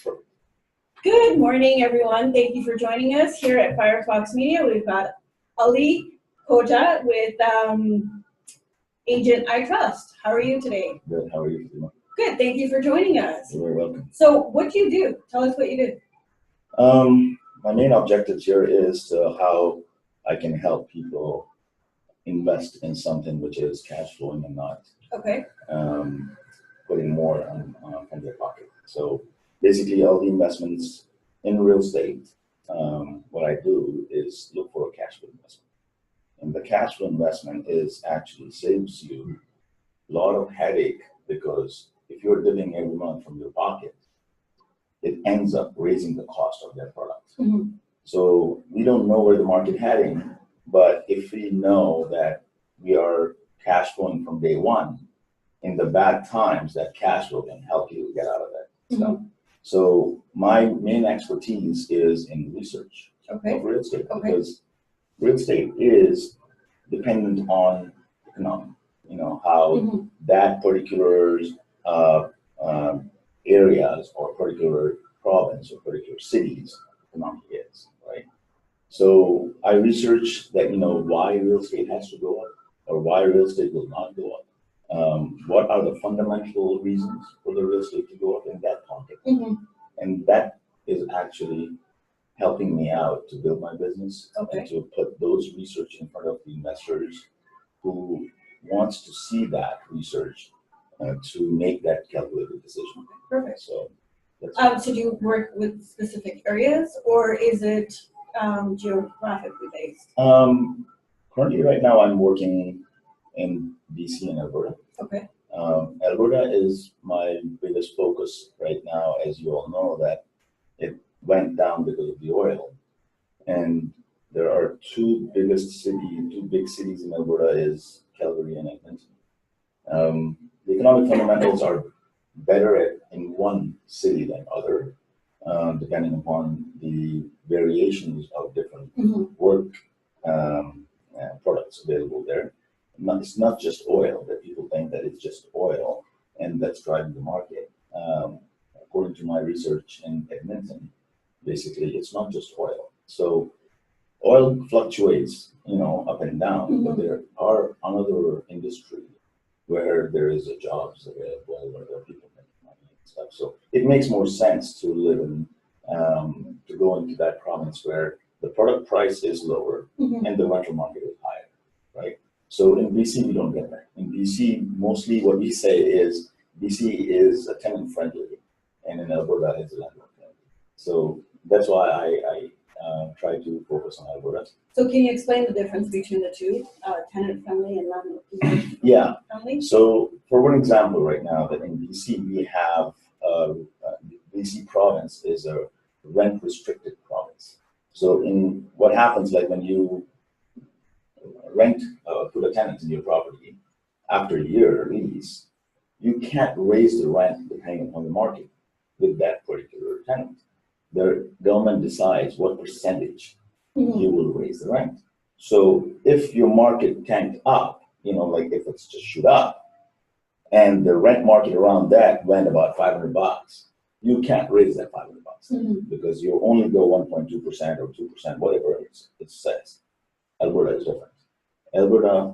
Good morning, everyone. Thank you for joining us here at Firefox Media. We've got Ali Koja with Agent I Trust. How are you today? Good. How are you doing? Good. Thank you for joining us. You're very welcome. So, what do you do? Tell us what you do. My main objective here is how I can help people invest in something which is cash flowing and not Okay. putting more from their pocket. So basically, all the investments in real estate, what I do is look for a cash flow investment. And the cash flow investment is actually saves you a lot of headache, because if you're living every month from your pocket, it ends up raising the cost of that product. Mm-hmm. So we don't know where the market heading, but if we know that we are cash flowing from day one, in the bad times, that cash flow can help you get out of it. Mm-hmm. So my main expertise is in research of real estate, because real estate is dependent on economy. You know, how that particular areas or particular province or particular cities economy is, right? So I research that, why real estate has to go up or why real estate will not go up. What are the fundamental reasons for the real estate to go up in that context? And that is actually helping me out to build my business and to put those research in front of the investors who wants to see that research to make that calculated decision. Perfect. So, so do you work with specific areas, or is it geographically based? Currently, right now, I'm working in BC and Alberta. Okay. Alberta is my biggest focus right now, as you all know, that it went down because of the oil. And there are two big cities in Alberta is Calgary and Edmonton. The economic fundamentals are better in one city than other, depending upon the variations of different work products available there. It's not just oil that people think that it's just oil and that's driving the market. According to my research in Edmonton, basically it's not just oil. So oil fluctuates, up and down, but there are another industry where there is a jobs available, where there are people making money and stuff. So it makes more sense to live in, to go into that province where the product price is lower and the rental market is higher, right? So in BC, we don't get that. In BC, mostly what we say is BC is a tenant friendly, and in Alberta, it's landlord friendly. So that's why I try to focus on Alberta. So can you explain the difference between the two, tenant friendly and landlord friendly? So for one example, right now, that in BC we have BC province is a rent restricted province. So in what happens, like when you rent put a tenant in your property after a year lease, you can't raise the rent depending upon the market with that particular tenant. The government decides what percentage you will raise the rent. So if your market tanked up, like if it's just shoot up, and the rent market around that went about $500, you can't raise that $500 because you only go 1.2% or 2%, whatever it says. Alberta is different. Alberta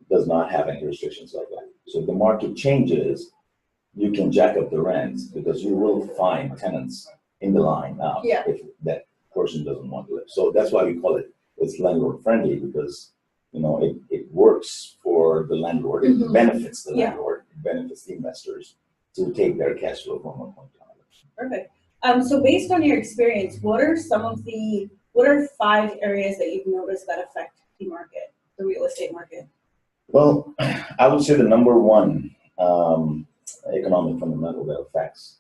does not have any restrictions like that. So if the market changes, you can jack up the rents because you will find tenants in the line now if that person doesn't want to live. So that's why we call it's landlord friendly, because it works for the landlord. It benefits the landlord, it benefits the investors to take their cash flow from one point to another. Perfect. So based on your experience, what are 5 areas that you've noticed that affect the market, the real estate market? Well, I would say the number one economic fundamental that affects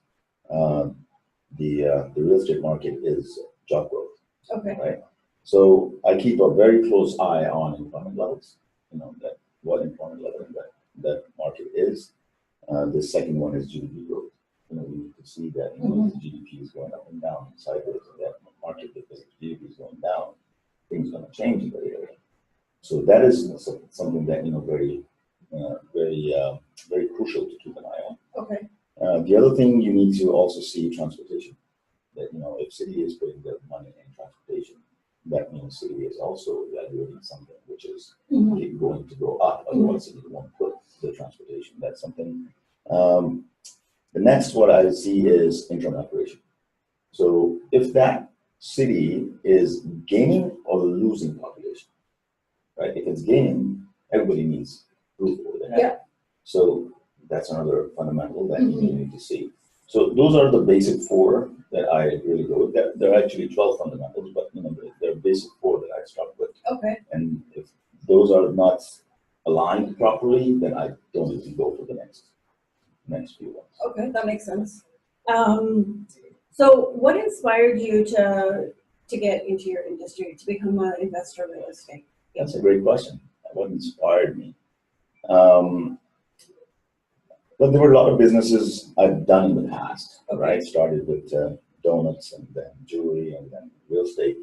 the real estate market is job growth. Okay. Right. So I keep a very close eye on employment levels. That what employment level that market is. The second one is GDP growth. We need to see that GDP is going up and down sideways in that market, because if GDP is going down, things are going to change in that area. So that is something that very crucial to keep an eye on. Okay. The other thing you need to also see transportation. That if city is putting their money in transportation, that means city is also evaluating something which is going to go up. Otherwise, city won't put the transportation. That's something. The next what I see is internal operation. So if that city is gaining or losing population, right? If it's gaining, everybody needs roof over their head. Yeah. So that's another fundamental that you need to see. So those are the basic four that I really go with. There are actually 12 fundamentals, but they're basic four that I start with. Okay. And if those are not aligned properly, then I don't even go for the next few ones. Okay, that makes sense. So what inspired you to get into your industry, to become an investor in real estate? That's a great question. What inspired me? But there were a lot of businesses I've done in the past, right? Started with donuts and then jewelry and then real estate.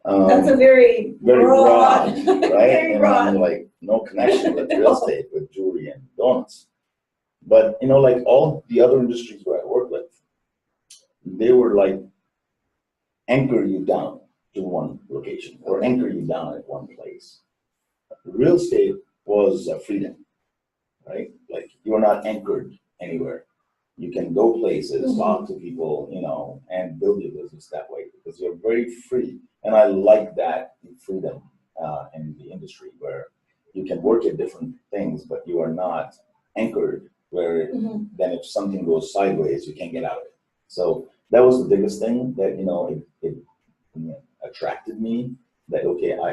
That's a very broad, right? Very broad. And like no connection with real estate, with jewelry and donuts. But like all the other industries where I work with, they were like anchor you down to one location or anchor you down at one place. Real estate was a freedom, right? Like you're not anchored anywhere. You can go places, talk to people, and build your business that way because you're very free. And I like that freedom in the industry where you can work at different things, but you are not anchored where then if something goes sideways, you can't get out of it. So that was the biggest thing that, it attracted me. That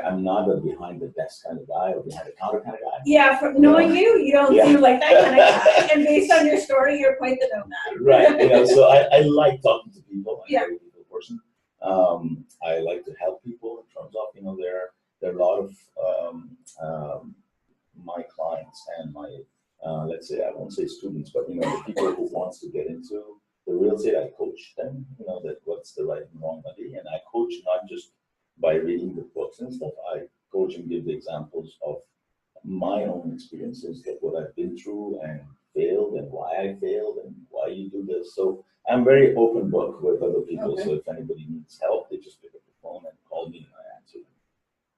I'm not a behind the desk kind of guy or behind the counter kind of guy. Yeah, from knowing you don't seem like that kind of guy. And based on your story, you're quite the nomad. Right. So I like talking to people. I'm a very people person. I like to help people in terms of there are a lot of my clients and my let's say I won't say students, but the people who wants to get into the real estate, I coach them. That what's the right and wrong money, and I coach not just by reading the books and stuff. I coach and give the examples of my own experiences, that what I've been through and failed and why I failed and why you do this. So I'm very open book with other people. So if anybody needs help, they just pick up the phone and call me and I answer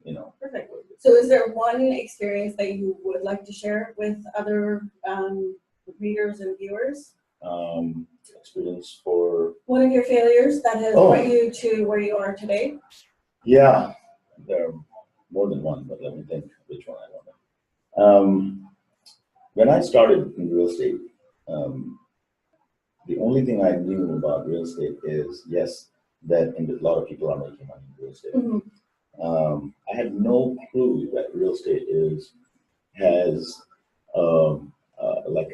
them. Perfect. So is there one experience that you would like to share with other readers and viewers? Experience for one of your failures that has brought you to where you are today? Yeah, there are more than one, but let me think which one I want. When I started in real estate, the only thing I knew about real estate is, yes, that a lot of people are making money in real estate. I had no clue that real estate has like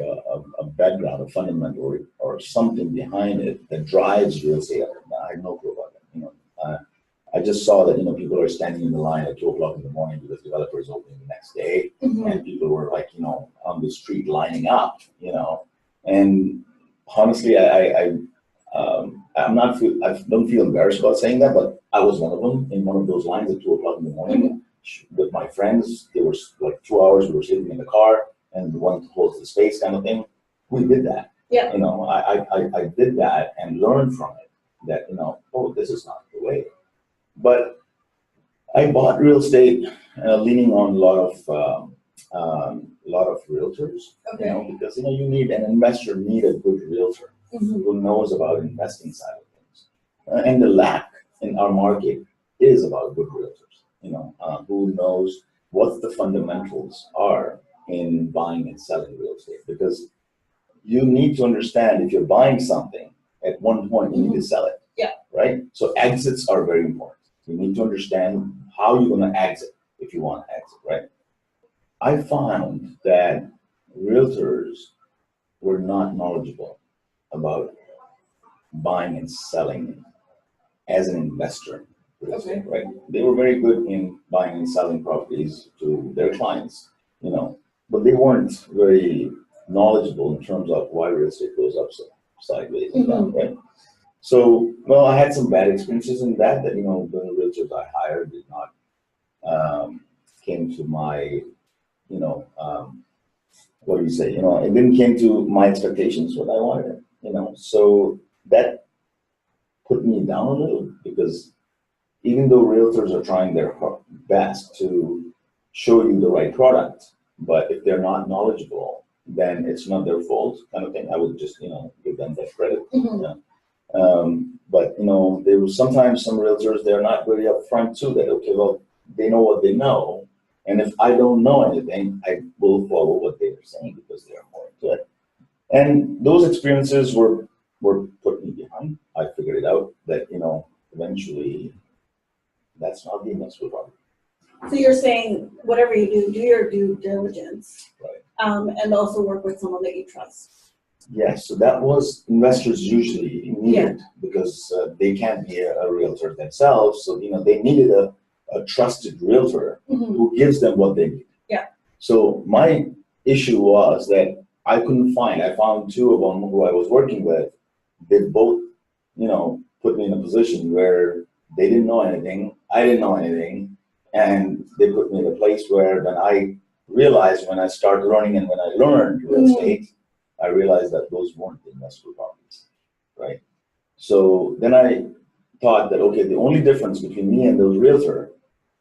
a background, a fundamental or something behind it that drives real estate. I had no clue about that. I just saw that people are standing in the line at 2:00 in the morning because developers opening the next day, and people were like on the street lining up, and honestly, I don't feel embarrassed about saying that, but I was one of them in one of those lines at 2:00 in the morning with my friends. There was like 2 hours we were sitting in the car and one holds the space kind of thing. We did that. Yeah. I did that and learned from it that this is not the way. But I bought real estate leaning on a lot of realtors, because you need an investor, need a good realtor who knows about investing side of things, and the lack in our market is about good realtors, who knows what the fundamentals are in buying and selling real estate, because you need to understand if you're buying something at one point you need to sell it. Yeah. Right. So exits are very important. You need to understand how you're going to exit if you want to exit, right? I found that realtors were not knowledgeable about buying and selling as an investor, right? They were very good in buying and selling properties to their clients, but they weren't very knowledgeable in terms of why real estate goes up so sideways and down, right? So, well, I had some bad experiences in that the realtors I hired did not came to my, what do you say? It didn't came to my expectations what I wanted. So that put me down a little because even though realtors are trying their best to show you the right product, but if they're not knowledgeable, then it's not their fault, kind of thing. I would just, give them that credit. Mhm. Yeah. But there was sometimes some realtors, they're not really upfront too, that okay, well, they know what they know, and if I don't know anything, I will follow what they're saying because they're more into it. And those experiences were put me behind. I figured it out that eventually that's not the investment property. So you're saying whatever you do your due diligence, Right. And also work with someone that you trust. Yes, so that was investors usually needed because they can't be a realtor themselves. So they needed a trusted realtor Mhm. who gives them what they need. Yeah. So my issue was that I couldn't find. I found two of them who I was working with. They both, put me in a position where they didn't know anything. I didn't know anything, and they put me in a place where then I realized when I started learning and when I learned real estate, I realized that those weren't investment properties, right? So then I thought that, okay, the only difference between me and those realtor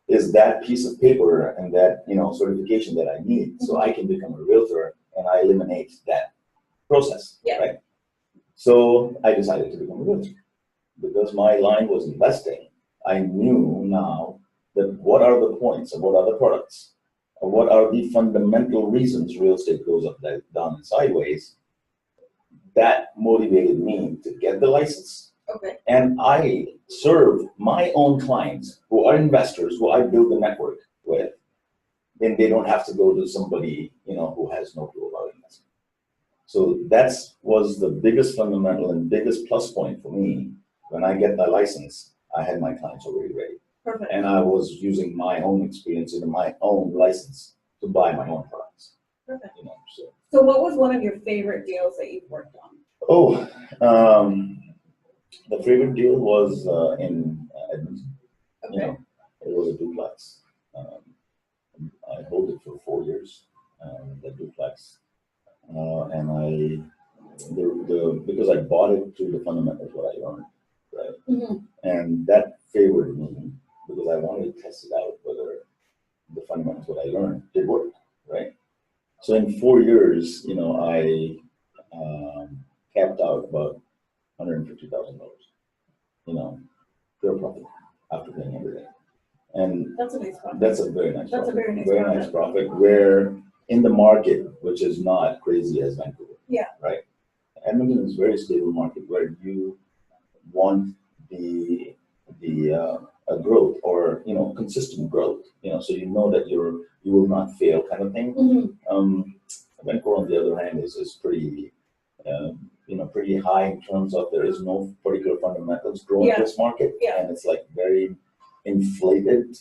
is that piece of paper and that, certification that I need so I can become a realtor and I eliminate that process, Yeah. right? So I decided to become a realtor because my line was investing. I knew now that what are the points and what are the products and what are the fundamental reasons real estate goes up, down, and sideways. That motivated me to get the license. Okay. And I serve my own clients who are investors, who I build a network with. Then they don't have to go to somebody, who has no clue about investment. So that was the biggest fundamental and biggest plus point for me. When I get my license, I had my clients already ready. Perfect. And I was using my own experience in my own license to buy my own products. Perfect. So what was one of your favorite deals that you've worked on? Oh, the favorite deal was in Edmonton. Okay. It was a duplex. I held it for 4 years, the duplex, and because I bought it through the fundamentals what I learned, right? Mm-hmm. And that favored me because I wanted to test it out whether the fundamentals what I learned did work, right? So in 4 years, I capped out about $150,000, pure profit after paying everything. And that's a nice profit. That's a very nice That's profit. a very nice very profit. Nice profit. Where in the market, which is not crazy as Vancouver. Yeah. Right. Edmonton is a very stable market where you want the growth or consistent growth. So that you will not fail kind of thing. Mm-hmm. Vancouver, on the other hand, is pretty. Pretty high in terms of there is no particular fundamentals growing this market, and it's like very inflated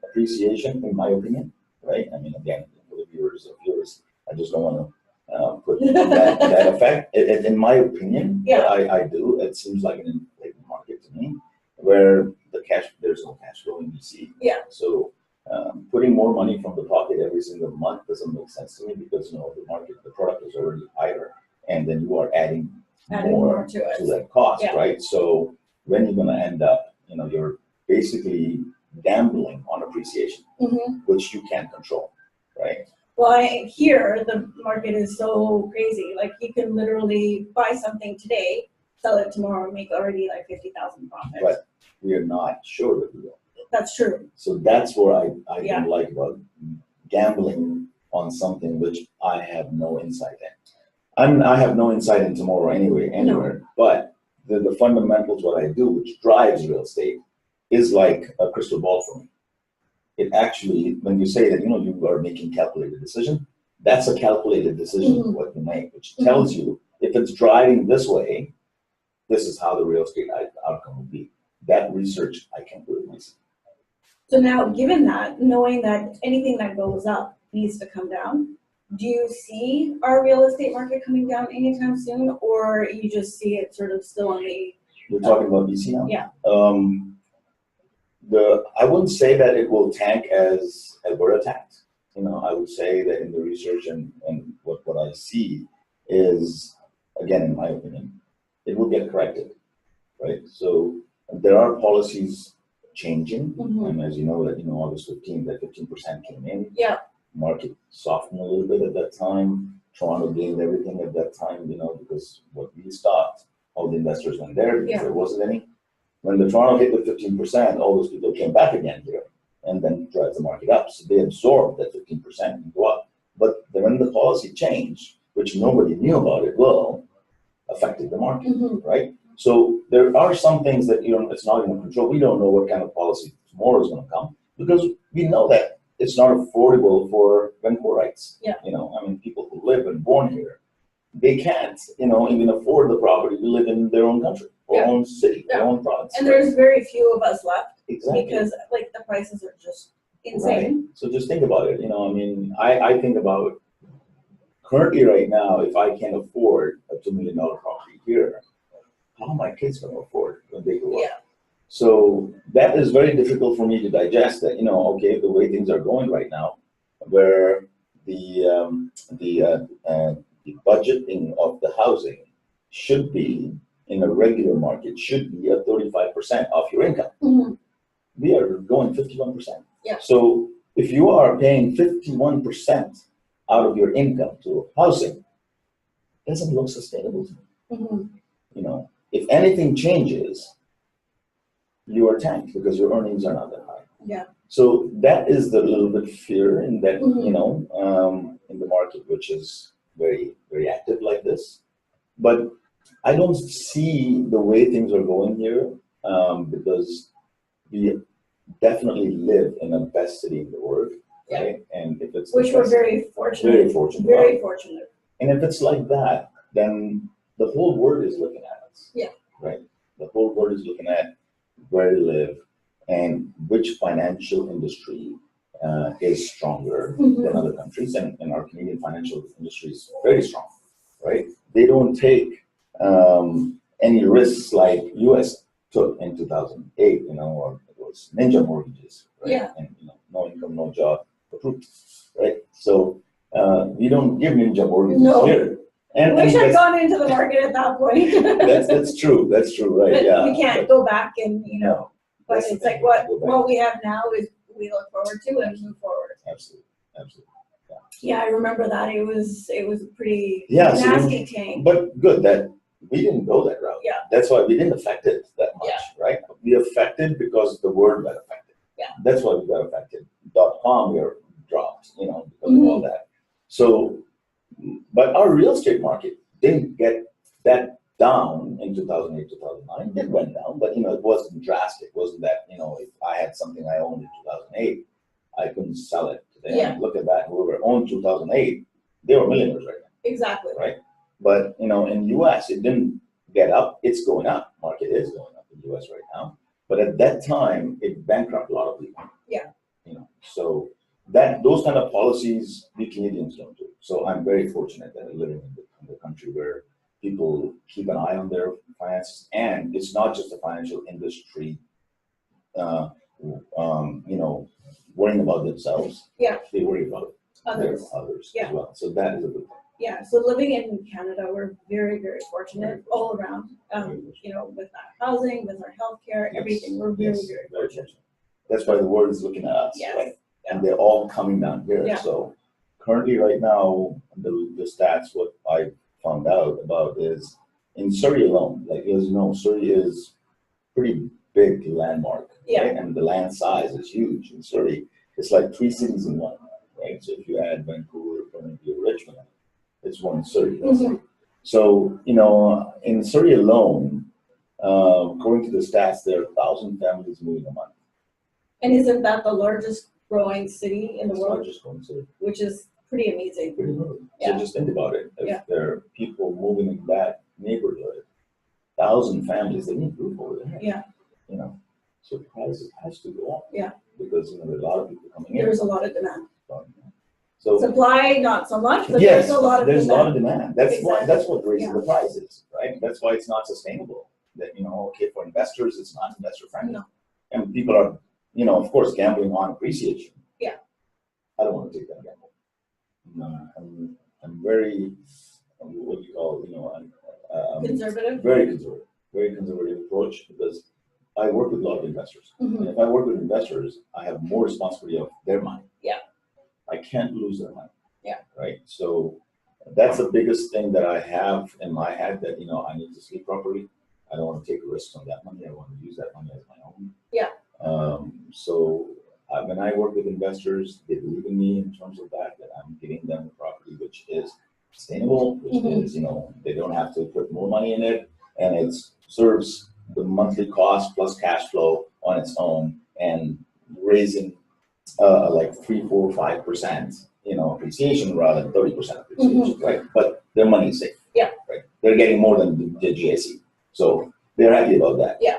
appreciation, in my opinion, right? I mean, again, for the viewers of yours, I just don't want to put that effect. In my opinion, I do. It seems like an inflated market to me, where there's no cash flow in BC. Yeah. So putting more money from the pocket every single month doesn't make sense to me because the product is already higher. And then you are adding more to that cost, right? So when you're going to end up, you're basically gambling on appreciation, which you can't control, right? Well, I hear the market is so crazy. Like you can literally buy something today, sell it tomorrow, and make already like 50,000 profit. But we are not sure that we will. That's true. So that's where I don't like about gambling on something which I have no insight in. I have no insight in tomorrow anywhere, but the fundamentals, what I do, which drives real estate, is like a crystal ball for me. It actually, when you say that, you are making calculated decision, that's a calculated decision what you make, which tells you if it's driving this way, this is how the real estate outcome will be. That research, I can do it myself. So now, given that, knowing that anything that goes up needs to come down, do you see our real estate market coming down anytime soon, or you just see it sort of still on the? You're talking about BC now? Yeah. I wouldn't say that it will tank as Alberta tanked. I would say that in the research and what I see is, again, in my opinion, it will get corrected, right? So there are policies changing, and as you know, that August 15th, that 15% came in. Yeah. Market softened a little bit at that time. Toronto gained everything at that time, because what we stopped, all the investors went there because there wasn't any. When the Toronto hit the 15%, all those people came back again here and then drive the market up. So they absorbed that 15% and go up. But when the policy changed, which nobody knew about it, affected the market, right? So there are some things that it's not in our control. We don't know what kind of policy tomorrow is going to come because we know that it's not affordable for Vancouverites. Yeah. People who live and born here, they can't, even afford the property to live in their own country, or own city, their own province. And there's very few of us left. Exactly. Because the prices are just insane. Right. So just think about it. I think about currently right now, if I can't afford a $2 million property here, how are my kids going to afford when they grow up? Yeah. So that is very difficult for me to digest that, okay, the way things are going right now, where the budgeting of the housing should be in a regular market should be at 35% of your income. We are going 51%. Yeah. So if you are paying 51% out of your income to housing, it doesn't look sustainable to me. If anything changes, you are tanked because your earnings are not that high. Yeah. So that is the little bit fear in that, in the market, which is very, very active like this. But I don't see the way things are going here because we definitely live in the best city in the world, right? And if it's which we're very fortunate. Very fortunate. Very fortunate. And if it's like that, then the whole world is looking at us. Yeah. Right? The whole world is looking at where to live and which financial industry is stronger than other countries. And our Canadian financial industry is very strong, right? They don't take any risks like US took in 2008, or it was ninja mortgages, right? Yeah. And, no income, no job, approved, right? So we don't give ninja mortgages here. And we should have gone into the market at that point. that's true, right? But yeah. we can't go back and, but it's like what we have now is we look forward to and move forward. Absolutely. Yeah, I remember that. It was a pretty nasty tank. But good that we didn't go that route. Yeah. That's why we didn't affect it that much, right? We affected because the word got affected. Yeah. That's why we got affected. .com we are dropped, because of all that. So, but our real estate market didn't get that down in 2008, 2009. It went down, but it wasn't drastic. It wasn't that, if I had something I owned in 2008, I couldn't sell it today. Yeah. Look at that. Whoever owned 2008, they were millionaires right now. Exactly. Right. But in US, it didn't get up. It's going up. Market is going up in US right now. But at that time, it bankrupted a lot of people. Yeah. So those kind of policies we Canadians don't do. So I'm very fortunate that I'm living in the country where people keep an eye on their finances, and it's not just the financial industry, worrying about themselves. Yeah. They worry about others Yeah. as well. So that is a good thing. Yeah, so living in Canada, we're very, very fortunate all around. With our housing, with our healthcare, everything, we're very, very fortunate. That's why the world is looking at us, Yes. right? And they're all coming down here. Yeah. So currently, right now, the stats what I found out about is in Surrey alone. Like Surrey is pretty big landmark, right? And the land size is huge in Surrey. It's like 3 cities in one, right? So if you add Vancouver, Columbia, Richmond, it's one Surrey. So, in Surrey alone, according to the stats, there are 1,000 families moving a month. And isn't that the largest growing city in the It's world? largest growing city. Which is pretty amazing. Pretty good. Yeah. So just think about it. If there are people moving in that neighborhood, 1,000 families, they need roof over their head. Yeah. So prices has to go up. Yeah. Because there are a lot of people coming in. There's a lot of demand. So supply, not so much, but yes, there's a lot of there's demand. a lot of demand. That's Exactly. that's what raises the prices, right? That's why it's not sustainable. That for investors, it's not investor friendly. No. And people are, of course, gambling on appreciation. Yeah. I don't want to take that gamble. I'm very, what do you call, Conservative? very conservative approach because I work with a lot of investors. Mhm. And if I work with investors, I have more responsibility of their money. Yeah. I can't lose their money. Yeah. Right. So that's the biggest thing that I have in my head that, I need to sleep properly. I don't want to take risks on that money. I want to use that money as my own. Yeah. When I work with investors, they believe in me in terms of that I'm giving them a property which is sustainable, which Mhm. is, they don't have to put more money in it, and it serves the monthly cost plus cash flow on its own and raising like 3, 4, 5%, appreciation rather than 30% appreciation, right? But their money is safe. Yeah. Right. They're getting more than the GIC, so they're happy about that. Yeah.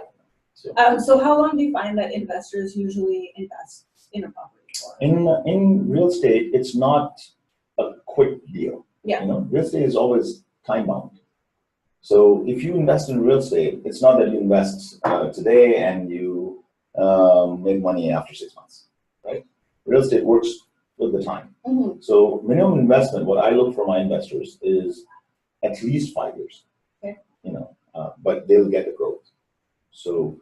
So, so how long do you find that investors usually invest in a property for? in real estate, it's not a quick deal. Yeah. Real estate is always time bound. So if you invest in real estate, it's not that you invest today and you make money after 6 months, right? Real estate works with the time. Mhm. So minimum investment, what I look for my investors is at least 5 years. Okay. But they'll get the growth. So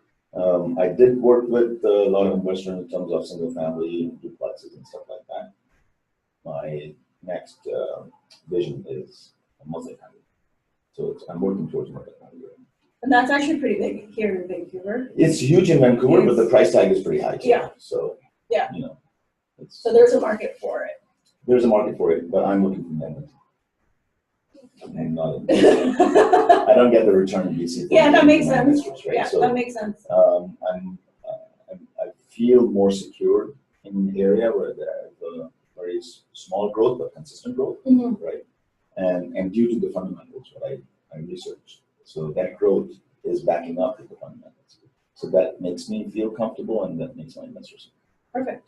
I did work with a lot of investors in terms of single family duplexes and stuff like that. My next vision is multifamily. So I'm working towards multifamily. And that's actually pretty big here in Vancouver. It's huge in Vancouver, but the price tag is pretty high too. Yeah. So Yeah. It's, So there's a market for it. there's a market for it, but I'm looking for Edmonton. I'm not in Yeah, I don't get the return in BC. that makes sense. Investors, right? Yeah, So that makes sense. I feel more secure in an area where there's a very small growth but consistent growth, Mhm. right? And due to the fundamentals, what I researched, so that growth is backing up with the fundamentals. So that makes me feel comfortable, and that makes my investors. Perfect.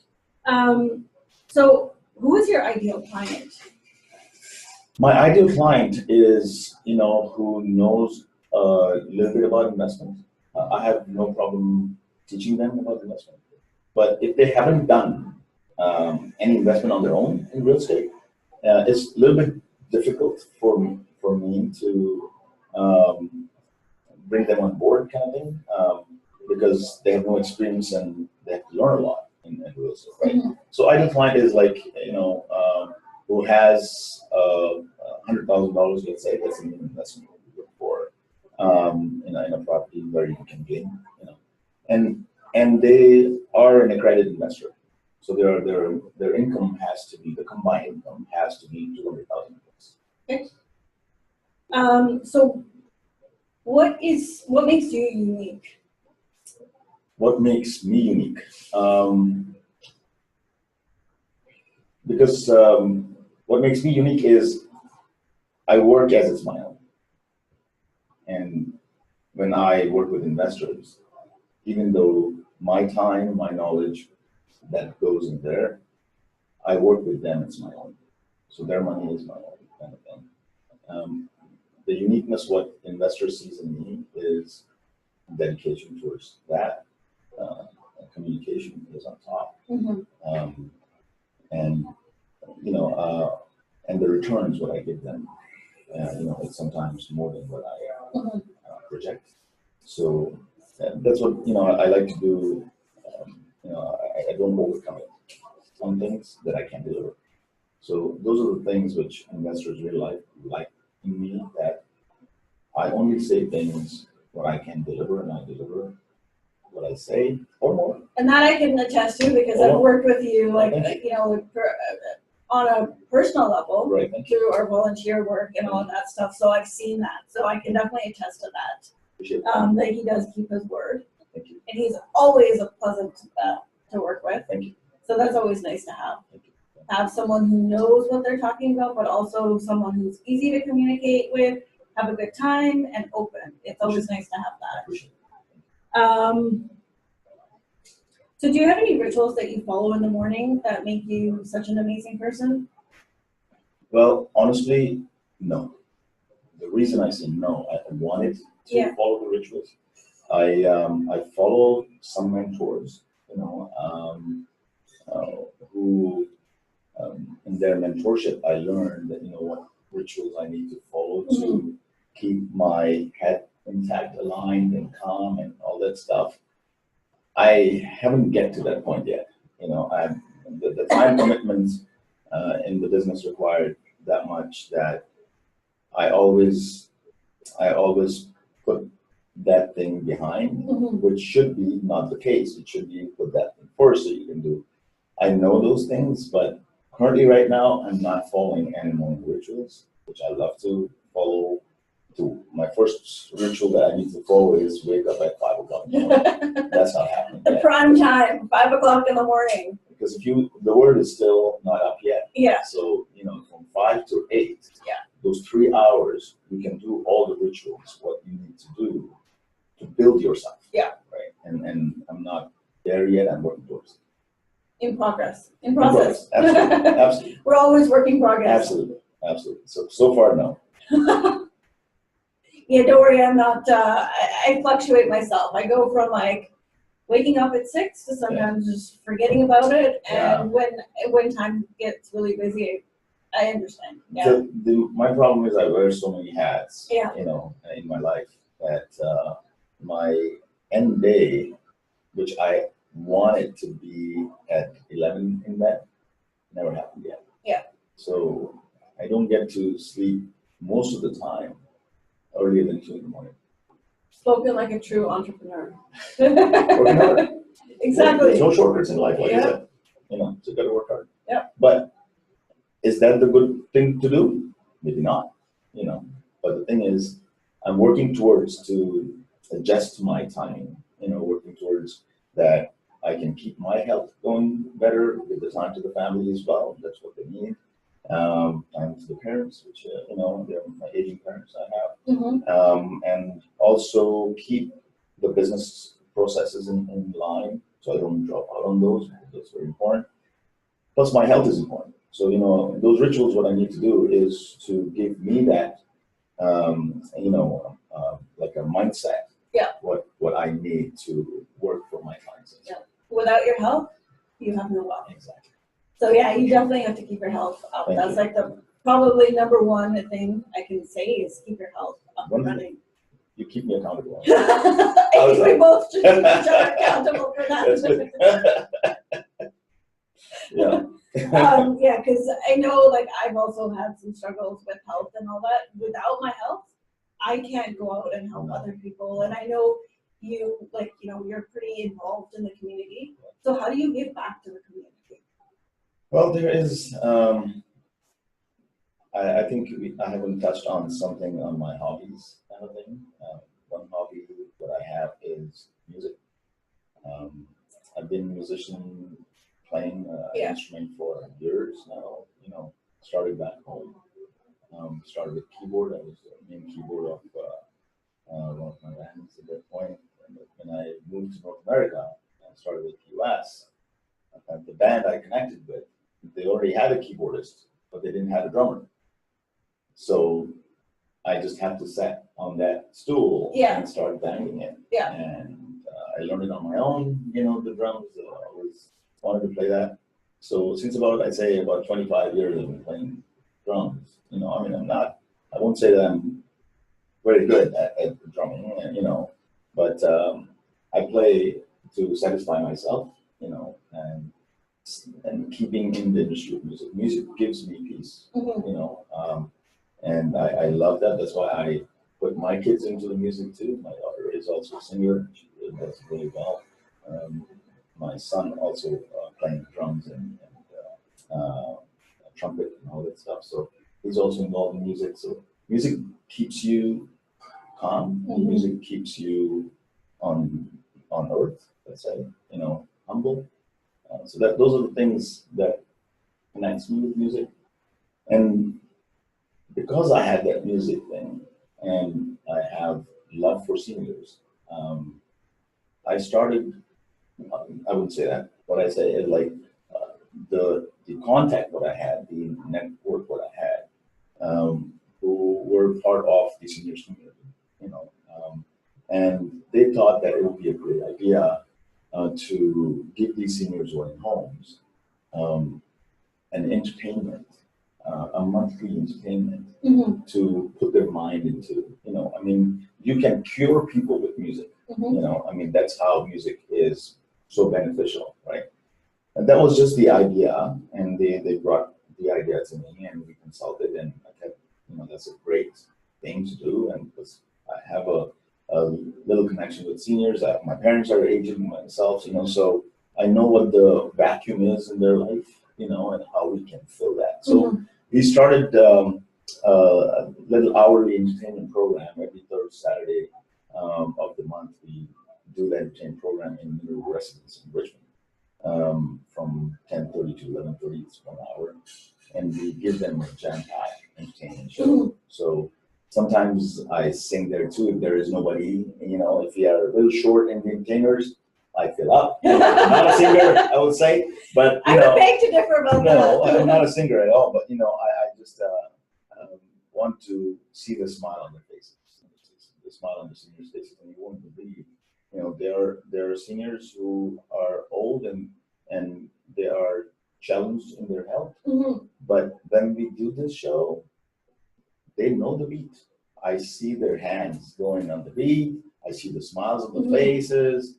So who is your ideal client? My ideal client is, who knows a little bit about investment. I have no problem teaching them about investment. But if they haven't done any investment on their own in real estate, it's a little bit difficult for me to bring them on board, kind of thing, because they have no experience and they have to learn a lot in real estate, right? Mhm. So ideal client is like, who has $100,000, let's say, that's an investment for in a property where you can gain, and they are an accredited investor. So their income has to be, the combined income has to be $200,000. Okay. So what makes you unique? What makes me unique? Because what makes me unique is I work as it's my own. And when I work with investors, even though my time, my knowledge that goes in there, I work with them, it's my own. So their money is my own, kind of thing. The uniqueness, what investors sees in me is dedication towards that. Communication is on top. Mhm. And and the returns what I give them, it's sometimes more than what I Mhm. project. So that's what I like to do. I don't overcommit on things that I can't deliver. So those are the things which investors really like in me, that I only say things what I can deliver, and I deliver what I say or more. And that I can attest to because I've worked with you, like, Thank on a personal level Right. Thank you. through our volunteer work and all of that stuff. So I've seen that. So I can definitely attest to that. Appreciate that. That he does keep his word. Thank you. And he's always a pleasant to work with. Thank you. So that's always nice to have. Thank you. Have someone who knows what they're talking about, but also someone who's easy to communicate with, have a good time, and open. It's always nice to have that. Appreciate it. So do you have any rituals that you follow in the morning that make you such an amazing person? Well, honestly, no. The reason I say no, I wanted to follow the rituals. I follow some mentors, who in their mentorship, I learned that, what rituals I need to follow to keep my head intact, aligned, and calm, and all that stuff. I haven't get to that point yet. The time commitment in the business required that much that I always put that thing behind, which should be not the case. It should be put that thing first so you can do. I know those things, but currently right now I'm not following any morning rituals, which I love to follow. My first ritual that I need to follow is wake up at 5 o'clock in the morning. That's not happening The yet. prime time, 5 o'clock in the morning. Because the word is still not up yet. Yeah. So, from 5 to 8, Yeah. those 3 hours, you can do all the rituals, what you need to do to build yourself. Yeah. Right. And I'm not there yet. I'm working towards it. In progress. In process. Absolutely. Absolutely. We're always working progress. Absolutely. Absolutely. So far, no. Yeah, don't worry, I'm not, I fluctuate myself. I go from like waking up at 6 to sometimes just forgetting about it. And when time gets really busy, I understand. Yeah. My problem is I wear so many hats, Yeah. in my life that my end day, which I wanted to be at 11 in bed, never happened yet. Yeah. So I don't get to sleep most of the time earlier than 2 in the morning. Spoken like a true entrepreneur. Working hard. Exactly. There's no shortcuts in life, like I said. So you gotta work hard. Yeah. But is that the good thing to do? Maybe not. But the thing is, I'm working towards to adjust my timing. Working towards that I can keep my health going better, give the time to the family as well. That's what they need. Time to the parents, which they're my aging parents I have. Mm-hmm. And also keep the business processes in line, so I don't drop out on those. That's very important. Plus, my health is important. So those rituals. What I need to do is to give me that, like a mindset. Yeah. What I need to work for my clients. Yeah. Without your health, you have no wealth. Exactly. So yeah, you definitely have to keep your health up. Thank That's you. like the probably number one thing I can say is keep your health up and running. You keep me accountable. I think we both should keep each other accountable for That's that. good. Yeah. Yeah, because I know like I've also had some struggles with health and all that. Without my health, I can't go out and help other people. And I know you you're pretty involved in the community. So how do you give back to the community? Well, there is. I think I haven't touched on something on my hobbies kind of thing. One hobby that I have is music. I've been a musician playing an instrument for years now. Started back home. Started with keyboard. I was the main keyboard of one of my bands at that point. And when I moved to North America, I started with US. The band I connected with, they already had a keyboardist, but they didn't have a drummer. So I just had to sit on that stool and start banging it. Yeah. And I learned it on my own, the drums. I always wanted to play that. So since I'd say about 25 years, I've been playing drums. I won't say that I'm very good at drumming, but I play to satisfy myself, and keeping in the industry of music. Music gives me peace, and I love that. That's why I put my kids into the music too. My daughter is also a singer. She does really well. My son also playing drums and trumpet and all that stuff. So he's also involved in music. So music keeps you calm. Mm-hmm. Music keeps you on earth. Let's say, humble. So those are the things that connects me with music. And because I had that music thing and I have love for seniors, I started, I wouldn't say that, what I say is like the contact what I had, the network what I had, who were part of the seniors community, and they thought that it would be a great idea to give these seniors who are in homes an entertainment, a monthly entertainment Mhm. to put their mind into, I mean, you can cure people with music, Mhm. I mean, that's how music is so beneficial, right? And that was just the idea, and they brought the idea to me, and we consulted, and I kept, that's a great thing to do, and because I have a little connection with seniors. My parents are aging myself, so I know what the vacuum is in their life, and how we can fill that. So Mhm. we started a little hourly entertainment program every third Saturday of the month. We do that entertainment program in new residents in Richmond from 10:30 to 11:30. It's 1 hour, and we give them a jam-packed entertainment show. Mhm. So sometimes I sing there too if there is nobody. If we are a little short in the entertainers, I fill up. I'm not a singer, I would say, but I would beg to differ about no, that. I'm not a singer at all. But I just want to see the smile on their faces, the smile on the seniors' faces, and you won't believe, there are seniors who are old and they are challenged in their health. Mhm. But when we do this show, they know the beat. I see their hands going on the beat. I see the smiles on the Mhm. faces.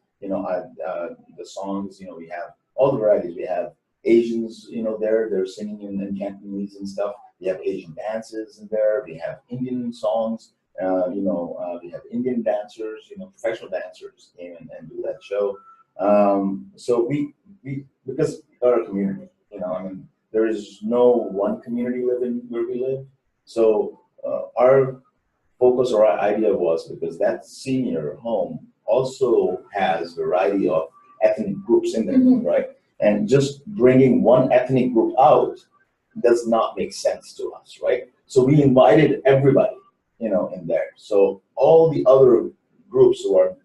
The songs. We have all the varieties. We have Asians. They're singing in Cantonese and stuff. We have Asian dances in there. We have Indian songs. We have Indian dancers. Professional dancers came and do that show. So we because we're a community. I mean, there is no one community living where we live. So our focus or our idea was because that senior home also has variety of ethnic groups in there, Mhm. right? And just bringing one ethnic group out does not make sense to us, right? So we invited everybody, in there. So all the other groups who are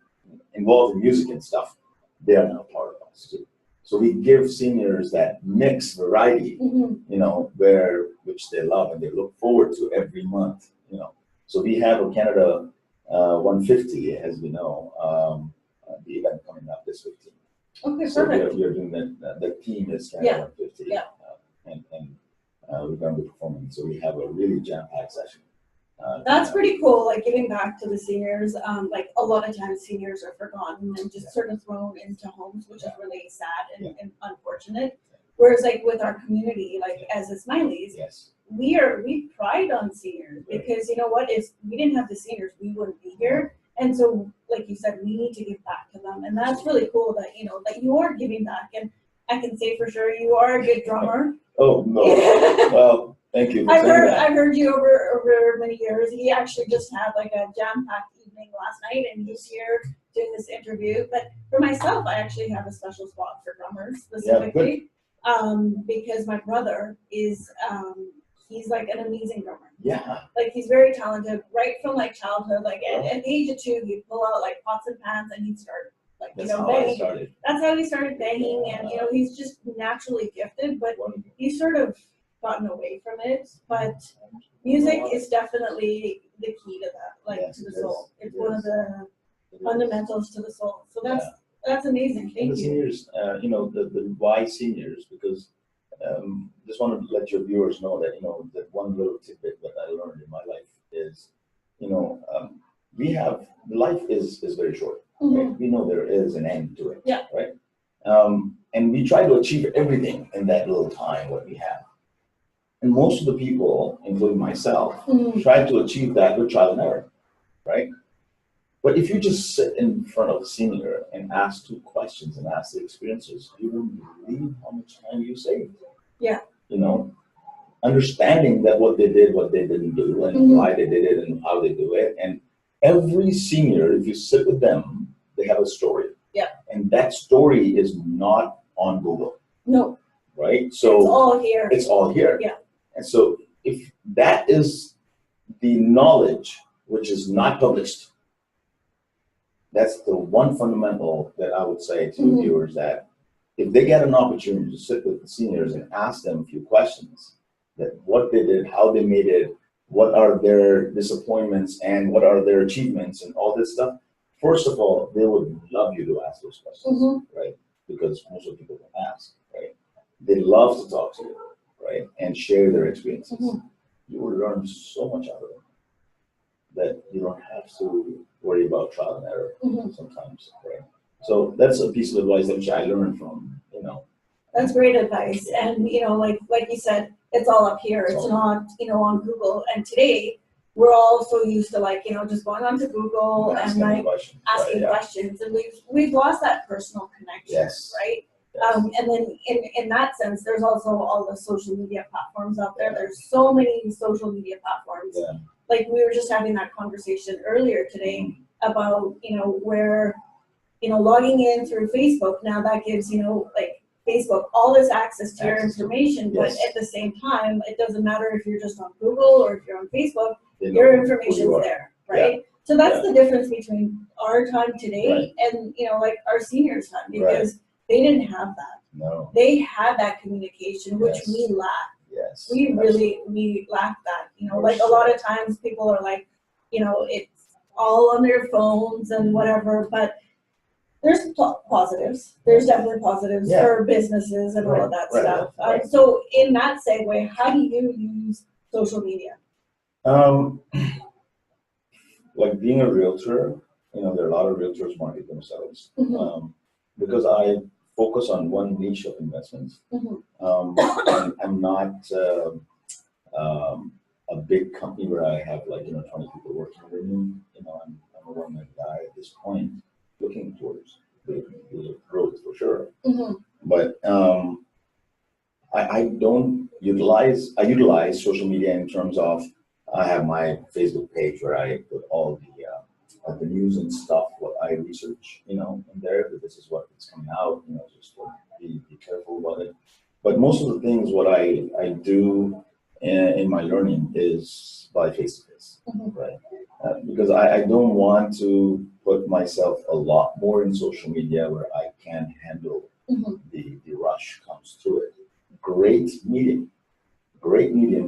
involved in music and stuff, they are now part of us too. So we give seniors that mixed variety, Mhm. which they love and they look forward to every month, So we have a Canada 150, as we know, the event coming up this 15th. Okay, So perfect. we are doing that. The team is Canada Yeah, 150, yeah. And we're going to be performing. So we have a really jam-packed session. That's pretty cool, like giving back to the seniors. Like a lot of times seniors are forgotten and just sort of thrown into homes, which is really sad and unfortunate. Whereas like with our community, like as a Smileys, Yes. we pride on seniors because you know what, if we didn't have the seniors, we wouldn't be here. And so, like you said, we need to give back to them. And that's really cool that, that you are giving back. And I can say for sure you are a good drummer. Oh, no. Well, thank you for saying that. I've heard you over many years. He actually just had like a jam-packed evening last night, and he's here doing this interview. But for myself, I actually have a special spot for drummers specifically, because my brother is he's like an amazing drummer. Yeah. Like he's very talented, right from like childhood. Like at the age of 2, he'd pull out like pots and pans, and he'd start like That's how banging. I started. That's how he started banging, and he's just naturally gifted. But Wonderful. he's sort of gotten away from it. But music is definitely the key to that, like Yes, to the it soul. is. It's It one is. of the It is. fundamentals to the soul. So Yeah. that's amazing. And Thank the you. seniors, the why seniors, because just want to let your viewers know that, that one little tidbit that I learned in my life is, life is very short. Mhm. Right? We know there is an end to it. Yeah. Right. And we try to achieve everything in that little time what we have. And most of the people, including myself, Mhm. try to achieve that with trial and error, right? But if you just sit in front of a senior and ask 2 questions and ask their experiences, you wouldn't believe how much time you saved. Yeah. Understanding that what they did, what they didn't do, and Mhm. why they did it, and how they do it. And every senior, if you sit with them, they have a story. Yeah. And that story is not on Google, No, right? So it's all here. it's all here. Yeah. And so if that is the knowledge which is not published, that's the one fundamental that I would say to Mhm. viewers, that if they get an opportunity to sit with the seniors and ask them a few questions, that what they did, how they made it, what are their disappointments and what are their achievements and all this stuff, first of all, they would love you to ask those questions, Mhm. right? Because most of the people don't ask, right? They love to talk to you, right, and share their experiences, Mhm. you will learn so much out of it that you don't have to worry about trial and error Mhm. sometimes, right? So that's a piece of advice that which I learned from, That's great advice. And, like you said, it's all up here. It's It's all- not, on Google. And today, we're all so used to just going onto Google and asking like questions, asking right, questions. And we've lost that personal connection, Yes. right? yeah. And then in that sense, there's also all the social media platforms out there. Yeah. There's so many social media platforms. Yeah. Like we were just having that conversation earlier today about, where, logging in through Facebook, now that gives, like Facebook all this access to your Access to- information, but yes. at the same time, it doesn't matter if you're just on Google or if you're on Facebook, They know your who information's you are. there, right? So that's Yeah. the difference between our time today and, like our seniors' time, because they didn't have that. No, They had that communication, which Yes. we lack. yes. We lack that, like a lot of times people are like, it's all on their phones and whatever, but there's positives. There's definitely positives Yeah. for businesses and all of that Right, stuff. right. So in that segue, how do you use social media? Like being a realtor, there are a lot of realtors market themselves. Mhm. Because I focus on one niche of investments. Mhm. And I'm not a big company where I have 20 people working under me. I'm a one-man guy at this point, looking towards the growth for sure. Mhm. But I utilize social media in terms of I have my Facebook page where I put all the news and stuff, what I research, in there, that this is what is coming out, just be careful about it. But most of the things, what I do in my learning is by face-to-face, Mhm. right? Because I don't want to put myself a lot more in social media where I can't handle Mhm. the rush comes to it. Great medium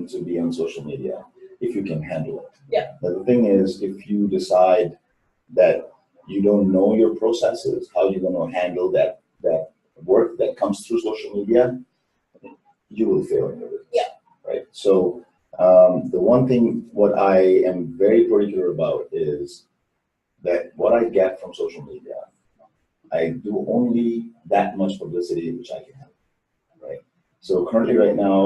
to be on social media if you can handle it. Yeah. But the thing is, if you decide that you don't know your processes, how you're going to handle that work that comes through social media, you will fail in your business. Yeah. Right. So the one thing what I am very particular about is that what I get from social media, I do only that much publicity which I can have. Right. So currently, right now,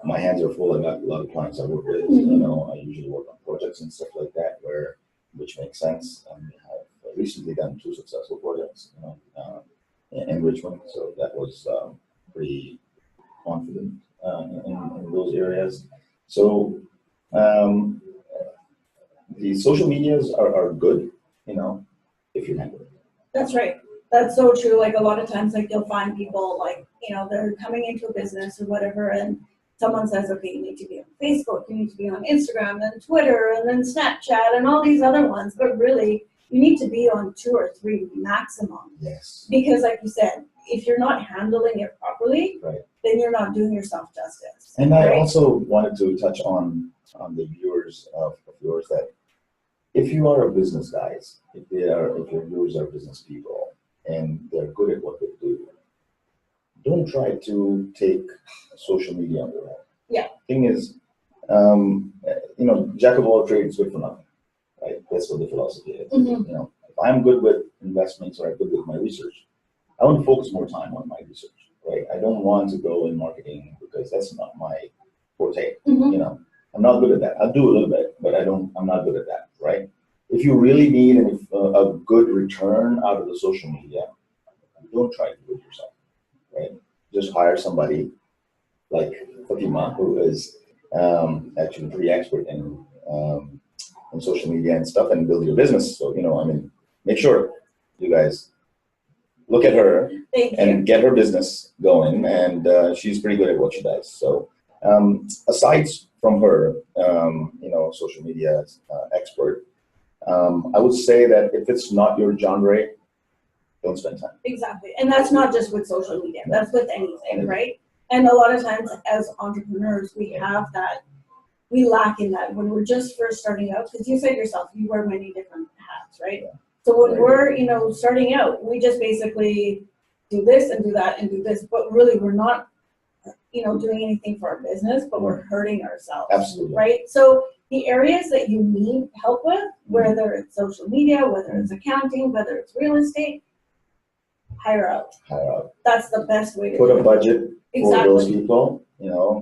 my hands are full. I got a lot of clients I work with. I usually work on projects and stuff like that, which makes sense. And have recently done 2 successful projects, in Richmond. So that was pretty confident in those areas. So the social medias are good, if you handle it. That's right. That's so true. Like a lot of times, like you'll find people like, they're coming into a business or whatever, and someone says, okay, you need to be on Facebook, you need to be on Instagram and Twitter and then Snapchat and all these other ones. But really, you need to be on 2 or 3 maximum. Yes. Because like you said, if you're not handling it properly, then you're not doing yourself justice. And I also wanted to touch on the viewers of yours that if you are a business guys, if your viewers are business people and they're good at what they do, don't try to take social media on their own. Yeah. Thing is, jack of all trades, good for nothing, right? That's what the philosophy is. Mhm. If I'm good with investments or I'm good with my research, I want to focus more time on my research, right? I don't want to go in marketing because that's not my forte. Mhm. I'm not good at that. I'll do a little bit, but I'm not good at that, right? If you really need a good return out of the social media, don't try to do it yourself, right? Just hire somebody like Fatima, who is actually pretty expert in social media and stuff, and build your business. So, make sure you guys look at her Thank you. and get her business going, and she's pretty good at what she does. So aside from her, social media expert, I would say that if it's not your genre, don't spend time. Exactly. And that's not just with social media, that's with anything, right? And a lot of times as entrepreneurs, we lack in that when we're just first starting out, because you said yourself, you wear many different hats, right? Yeah. So when we're, starting out, we just basically do this and do that and do this, but really we're not doing anything for our business, but we're hurting ourselves. Absolutely. Right? So the areas that you need help with, whether it's social media, whether it's accounting, whether it's real estate, hire out. That's the best way to Put do a it. budget for those Exactly. people,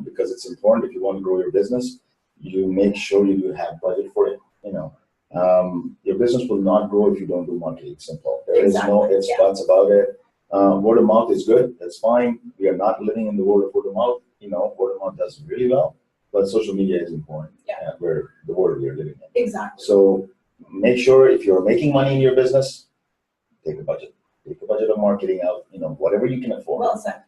because it's important if you want to grow your business, you make sure you do have budget for it, Your business will not grow if you don't do marketing. Simple. There is no Exactly, ifs, yeah. buts about it. Word of mouth is good. That's fine. We are not living in the world of word of mouth. Word of mouth does really well, but social media is important. Yeah. Where the world we are living in. Exactly. So make sure if you're making money in your business, take a budget. Take a budget of marketing out, whatever you can afford. Well said.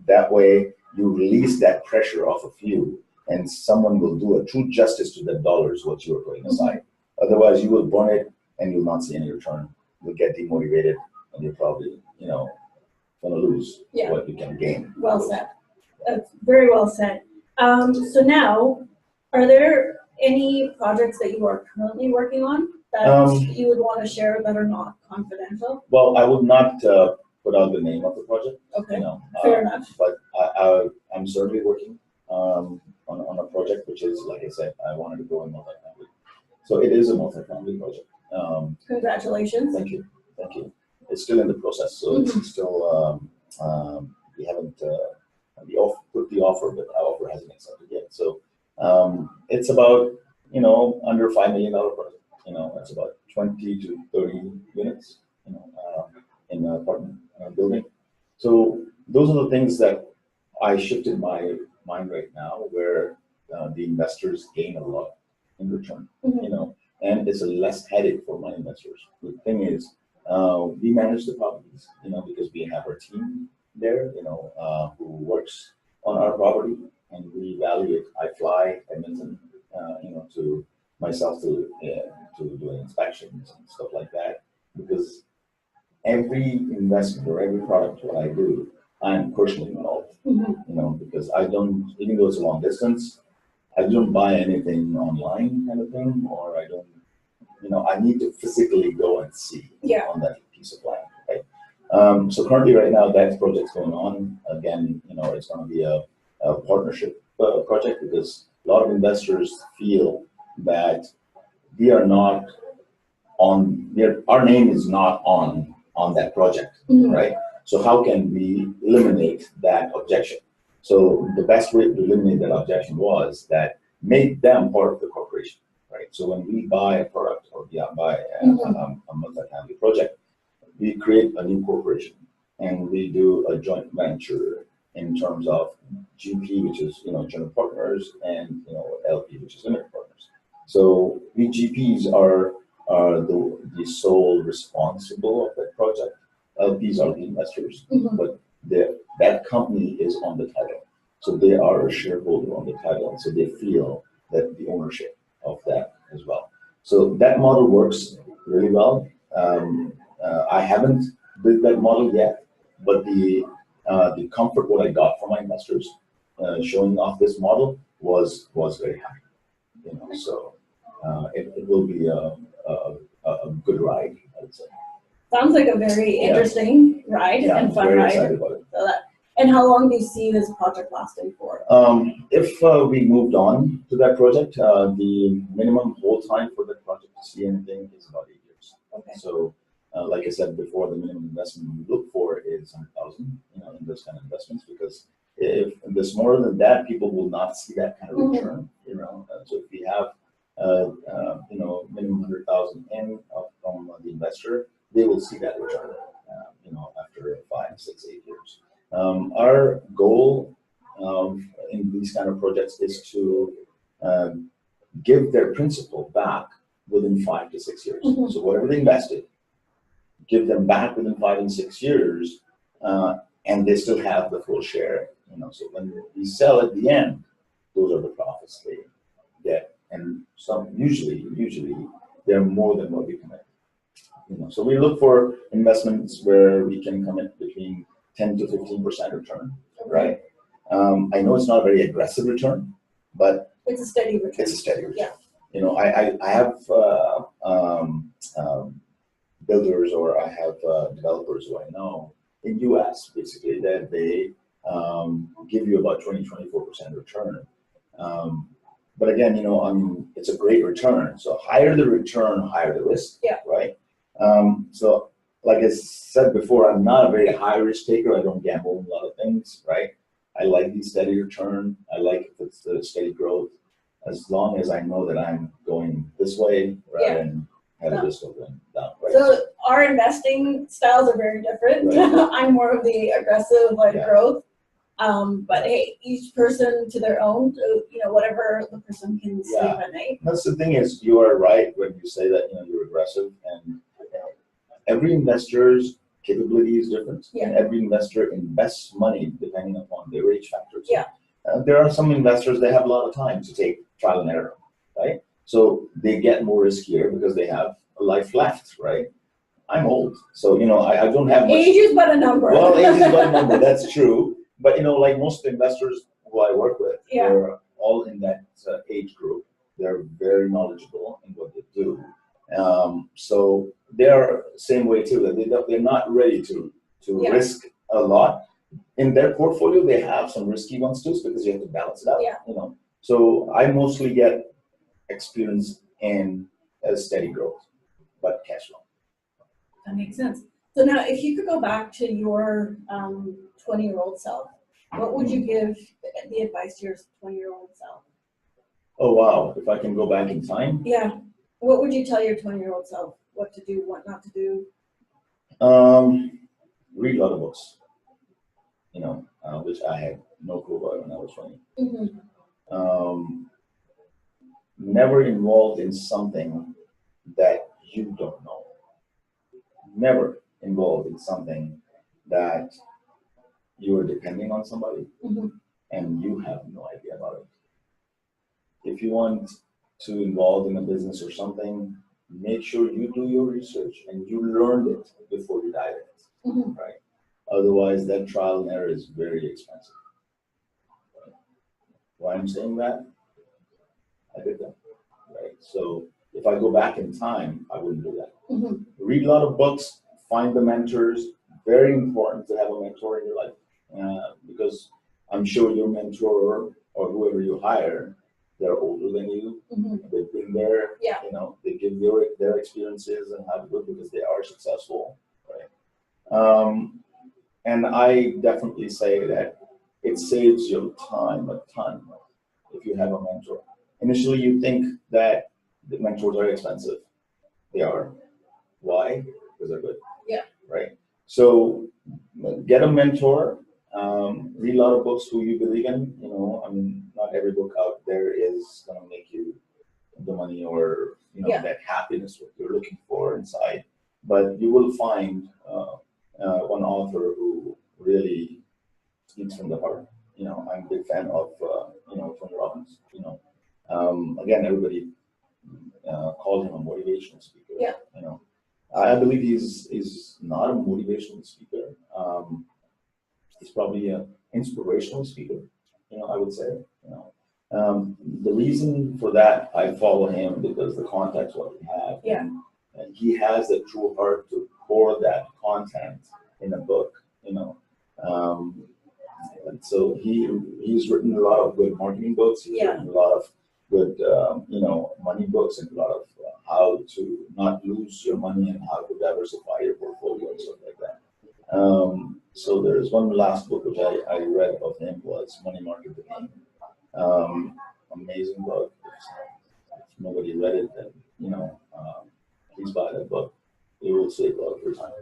That way you release that pressure off of you, and someone will do a true justice to that dollars what you are putting aside. Otherwise, you will burn it and you'll not see any return. You'll get demotivated, and you're probably, going to lose what you can gain. Well said. That's very well said. So now, are there any projects that you are currently working on that you would want to share that are not confidential? Well, I would not put out the name of the project. Okay. Fair enough. But I'm certainly working on a project which is, like I said, I wanted to go in multifamily. So it is a multifamily project. Congratulations. Thank you. It's still in the process, so it's still we haven't put the offer, but our offer hasn't accepted yet. So it's about under $5 million project. That's about 20 to 30 units. In an apartment building. So those are the things that I shifted my mind right now, where the investors gain a lot in return. And it's a less headache for my investors. The thing is, we manage the properties, because we have our team there, who works on our property, and we evaluate. I fly Edmonton, to myself to doing inspections and stuff like that, because every investment or every product what I do, I'm personally involved. Because I don't, even though it's a long distance, I don't buy anything online kind of thing, or I don't, I need to physically go and see on that piece of land, right? So currently right now that project's going on. Again, it's going to be a partnership project, because a lot of investors feel that we are not our name is not on that project, right? So how can we eliminate that objection? So the best way to eliminate that objection was that make them part of the corporation, right? So when we buy a product or buy a multifamily project, we create a new corporation, and we do a joint venture in terms of GP, which is general partners, and LP, which is limited partners. So we GPs are the sole responsible of that project. LPs are the investors, but that company is on the title. So they are a shareholder on the title, so they feel that the ownership of that as well. So that model works really well. I haven't built that model yet, but the comfort what I got from my investors showing off this model was very happy. So it will be a good ride, I would say. Sounds like a very interesting ride and fun very ride. Excited about it. And how long do you see this project lasting for? If we moved on to that project, the minimum hold time for that project to see anything is about 8 years. Okay. So, like I said before, the minimum investment we look for is $100,000, in those kind of investments, because if there's more than that, people will not see that kind of return. So if we have, minimum 100,000 in from the investor, they will see that return, after 5, 6, 8 years. Our goal in these kind of projects is to give their principal back within 5 to 6 years. So whatever they invested, give them back within 5 and 6 years, and they still have the full share. So when we sell at the end, those are the profits they get, and some usually they're more than what we commit. So we look for investments where we can commit between 10 to 15% return, right? I know it's not a very aggressive return, but it's a steady return. It's a steady return. Yeah. I have builders, or I have developers who I know in US basically that they give you about 20-24% return. But again, it's a great return. So higher the return, higher the risk. Yeah. Right. So like I said before, I'm not a very high risk taker. I don't gamble in a lot of things. Right. I like the steady return. I like the steady growth, as long as I know that I'm going this way rather than have a risk of going down. Right. So our investing styles are very different. Right. I'm more of the aggressive growth. But hey, each person to their own, whatever the person can sleep at night. That's the thing is, you are right when you say that, you're aggressive, and every investor's capability is different. Yeah. And every investor invests money depending upon their age factors. Yeah. There are some investors, they have a lot of time to take trial and error, right? So they get more riskier because they have a life left, right? I'm old, so, I don't have much. Age is but a number. Well, age is but a number, that's true. But, like most investors who I work with, they're all in that age group. They're very knowledgeable in what they do. So they're same way too, that they're not ready to risk a lot. In their portfolio, they have some risky ones too, because you have to balance it out. Yeah. So I mostly get experience in a steady growth, but cash flow. That makes sense. So now, if you could go back to your 20-year-old self, what would you give the advice to your 20-year-old self? Oh, wow. If I can go back in time? Yeah. What would you tell your 20-year-old self? What to do, what not to do? Read a lot of books, which I had no clue about when I was 20. Mm-hmm. Never involved in something that you don't know. Never involved in something that you are depending on somebody and you have no idea about it. If you want to involve in a business or something, make sure you do your research and you learned it before you dive in it, right? Otherwise, that trial and error is very expensive. Right? Why I'm saying that? I did that, right? So if I go back in time, I wouldn't do that. Read a lot of books, find the mentors. Very important to have a mentor in your life, because I'm sure your mentor or whoever you hire, they're older than you. They've been there. Yeah. They give their experiences and how to do it because they are successful, right? And I definitely say that it saves your time a ton if you have a mentor. Initially, you think that the mentors are expensive. They are. Why? Because they're good. Yeah. Right. So get a mentor. Read a lot of books who you believe in. Not every book out there is going to make you the money or that happiness what you're looking for inside. But you will find one author who really speaks from the heart. I'm a big fan of Tony Robbins. Again, everybody calls him a motivational speaker. Yeah. I believe he's not a motivational speaker. He's probably an inspirational speaker. I would say. The reason for that, I follow him because the context what he has. Yeah. And he has a true heart to pour that content in a book. And so he's written a lot of good marketing books. He's written a lot of good, money books and a lot of how to not lose your money and how to diversify your portfolio and stuff like that. So there's one last book which I read of him was Money Market The Game. Amazing book. If nobody read it, then please buy that book. It will save a lot of your time.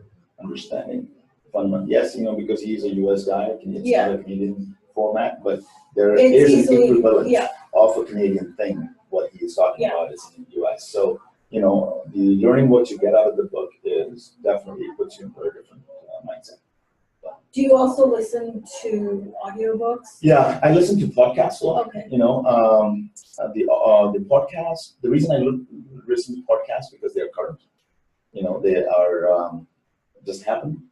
Understanding fundamental. Yes, because he's a US guy, it's not a Canadian format, but there is an equivalent of a Canadian thing. What he is talking about is in the US. So, the learning what you get out of the book is definitely puts you into a different mindset. Do you also listen to audiobooks? Yeah, I listen to podcasts a lot. Okay. The podcast. The reason I listen to podcasts because they are current. They are just happened.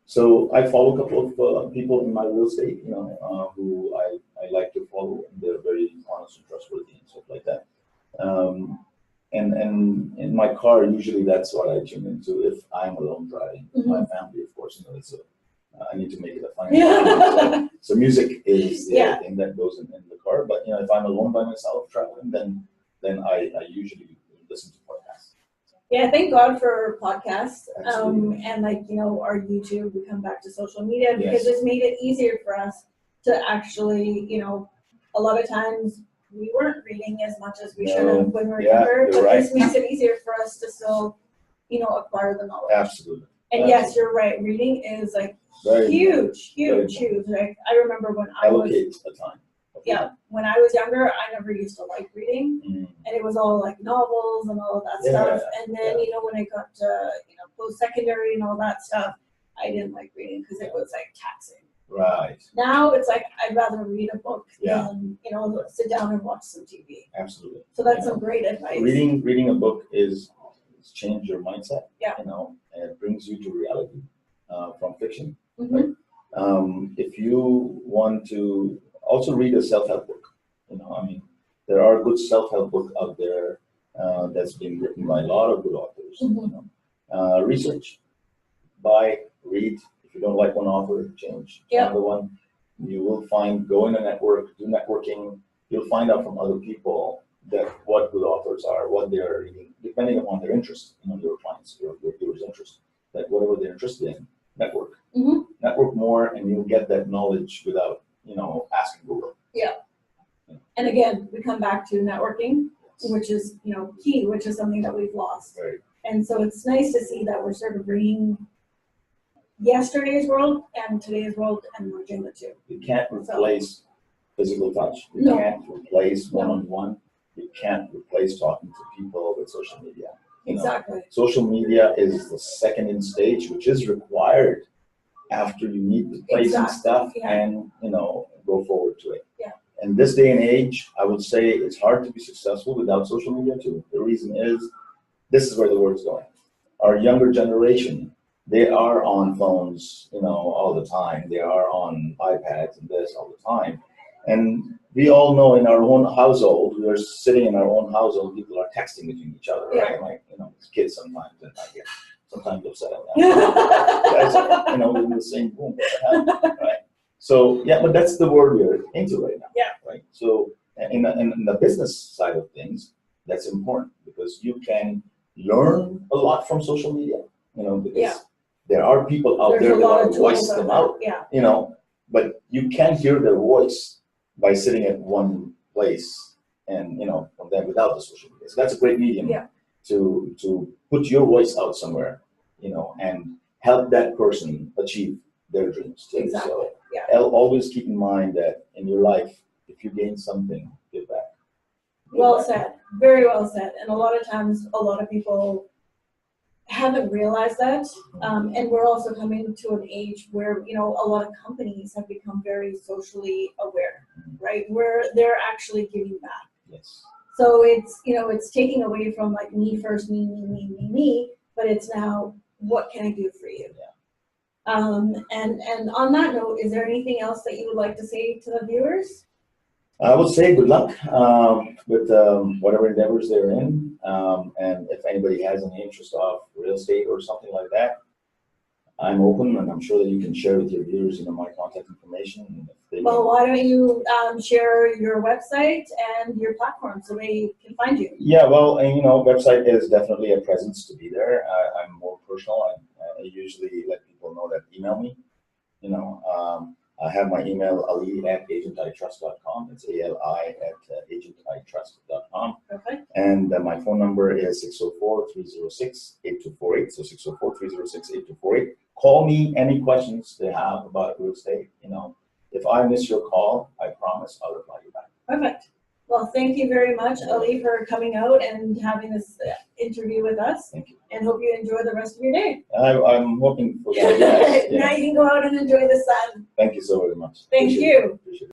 So I follow a couple of people in my real estate. Who I like to follow. And they're very honest and trustworthy and stuff like that. And in my car, usually that's what I tune into if I'm alone driving. My family, of course, I need to make it a financial. So music is the Yeah. other thing that goes in the car. But if I'm alone by myself traveling, then I usually listen to podcasts. Yeah, thank God for podcasts. Absolutely. And our YouTube, we come back to social media because Yes. it's made it easier for us to actually, a lot of times we weren't reading as much as we should No. have when we were Yeah, younger, you're but right. this makes it easier for us to still, acquire the knowledge. Absolutely. And yes, you're right. Reading is like Very huge. Very Like I remember when I was, allocate a time. when I was younger, I never used to like reading. Mm. And it was all like novels and all of that Yeah, stuff. And then, when I got to, post-secondary and all that stuff, I didn't like reading because it was like taxing. Right. Now it's like, I'd rather read a book Yeah. than, sit down and watch some TV. Absolutely. So that's some great advice. Reading a book is change your mindset. Yeah. And it brings you to reality from fiction. Mhm. If you want to also read a self-help book, there are good self-help books out there that's been written by a lot of good authors. Mhm. Research, buy, read. If you don't like one author, change to Yeah. another one. You will find, go in a network, do networking. You'll find out from other people that what good authors are, what they are reading, depending upon their interest, your clients, your viewers' interest, that whatever they're interested in, network. Mhm. Network more, and you'll get that knowledge without, asking Google. And again, we come back to networking, which is, key, which is something that we've lost. Right. And so it's nice to see that we're sort of bringing yesterday's world and today's world and merging the two. You can't replace physical touch. You No. can't replace No. one-on-one. You can't replace talking to people with social media. Exactly. Social media is the second in stage, which is required after you meet the place and Exactly, stuff, yeah. and go forward to it. Yeah. In this day and age, I would say it's hard to be successful without social media too. The reason is, this is where the word's going. Our younger generation, they are on phones, all the time. They are on iPads and this all the time. And we all know in our own household, we are sitting in our own household, people are texting between each other, right? Like, kids sometimes, and I get sometimes upset at that. Guys, we're in the same room, what the hell, right? So, but that's the world we're into right now. Yeah. Right? So, in the business side of things, that's important because you can learn a lot from social media, because there are people out There's there a that lot are of voice tools them out out, there. but you can't hear their voice by sitting at one place and, from them without the social media. So that's a great medium to put your voice out somewhere, and help that person achieve their dreams too. Exactly. So Yeah. always keep in mind that in your life, if you gain something, give back. Well said. Very well said. And a lot of times, a lot of people haven't realized that. And we're also coming to an age where, a lot of companies have become very socially aware, right? Where they're actually giving back. Yes. So it's taking away from like me first, me, but it's now, what can I do for you? Yeah. And on that note, is there anything else that you would like to say to the viewers? I would say good luck with whatever endeavors they're in. And if anybody has any interest of real estate or something like that, I'm open, and I'm sure that you can share with your viewers, my contact information. And if they Well, why don't you share your website and your platform so they can find you? Yeah, well, and, website is definitely a presence to be there. I'm more personal. I usually let people know that email me. I have my email, ali@agentitrust.com. It's ali@agentitrust.com. Okay. And my phone number is 604-306-8248. So 604-306-8248. Call me any questions they have about real estate. If I miss your call, I promise I'll reply you back. Perfect. Well, thank you very much, Ali, for coming out and having this interview with us. Thank you. And hope you enjoy the rest of your day. I'm hoping for that. Yes, Now you can go out and enjoy the sun. Thank you so very much. Thank Appreciate you. it. Appreciate it.